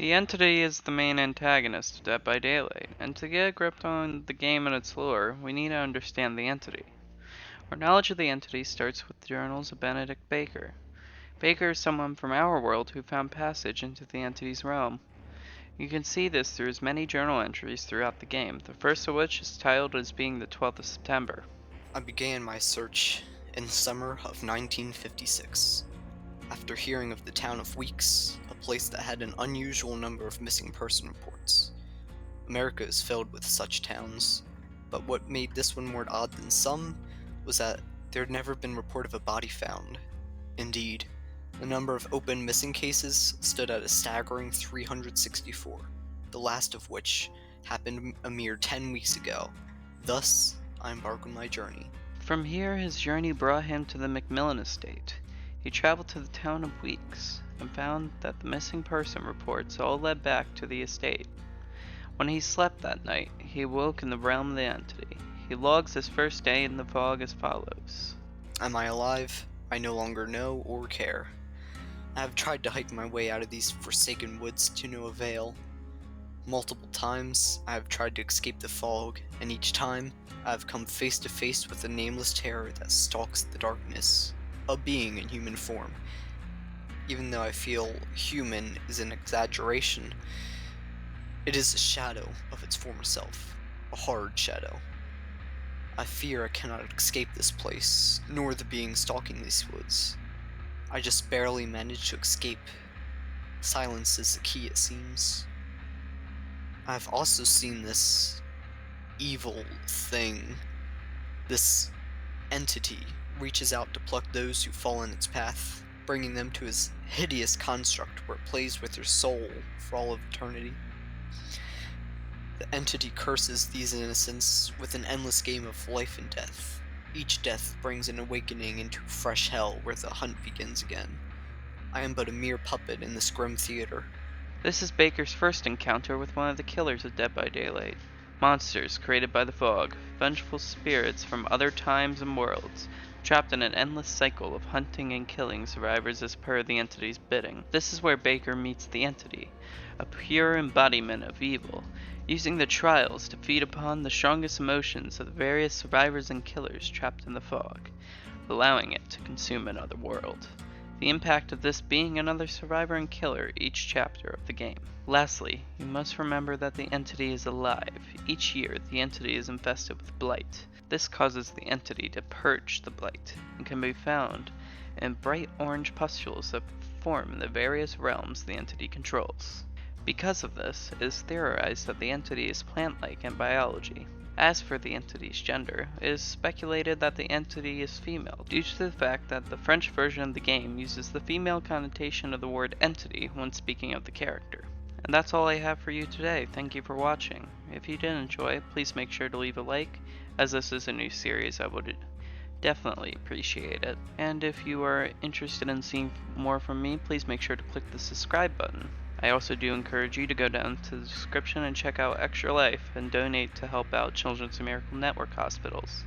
The entity is the main antagonist of Dead by Daylight, and to get a grip on the game and its lore, we need to understand the entity. Our knowledge of the entity starts with the journals of Benedict Baker. Baker is someone from our world who found passage into the entity's realm. You can see this through his many journal entries throughout the game, the first of which is titled as being the 12th of September. I began my search in the summer of 1956. After hearing of the town of Weeks, a place that had an unusual number of missing person reports. America is filled with such towns, but what made this one more odd than some was that there had never been report of a body found. Indeed, the number of open missing cases stood at a staggering 364, the last of which happened a mere 10 weeks ago. Thus, I embark on my journey. From here, his journey brought him to the McMillan estate. He traveled to the town of Weeks and found that the missing person reports all led back to the estate. When he slept that night, he awoke in the realm of the entity. He logs his first day in the fog as follows. Am I alive? I no longer know or care. I have tried to hike my way out of these forsaken woods to no avail. Multiple times, I have tried to escape the fog, and each time, I have come face to face with the nameless terror that stalks the darkness, a being in human form. Even though I feel human is an exaggeration, it is a shadow of its former self, a hard shadow. I fear I cannot escape this place, nor the being stalking these woods. I just barely manage to escape. Silence is the key, it seems. I've also seen this evil thing. This entity reaches out to pluck those who fall in its path, bringing them to his hideous construct where it plays with your soul for all of eternity. The entity curses these innocents with an endless game of life and death. Each death brings an awakening into fresh hell where the hunt begins again. I am but a mere puppet in this grim theater. This is Baker's first encounter with one of the killers of Dead by Daylight. Monsters created by the fog, vengeful spirits from other times and worlds, trapped in an endless cycle of hunting and killing survivors as per the entity's bidding. This is where Baker meets the entity, a pure embodiment of evil, using the trials to feed upon the strongest emotions of the various survivors and killers trapped in the fog, allowing it to consume another world. The impact of this being another survivor and killer each chapter of the game. Lastly, you must remember that the entity is alive. Each year, the entity is infested with blight. This causes the entity to purge the blight, and can be found in bright orange pustules that form in the various realms the entity controls. Because of this, it is theorized that the entity is plant-like in biology. As for the entity's gender, it is speculated that the entity is female, due to the fact that the French version of the game uses the female connotation of the word entity when speaking of the character. And that's all I have for you today. Thank you for watching. If you did enjoy, please make sure to leave a like, as this is a new series. I would definitely appreciate it. And if you are interested in seeing more from me, please make sure to click the subscribe button. I also do encourage you to go down to the description and check out Extra Life and donate to help out Children's Miracle Network hospitals.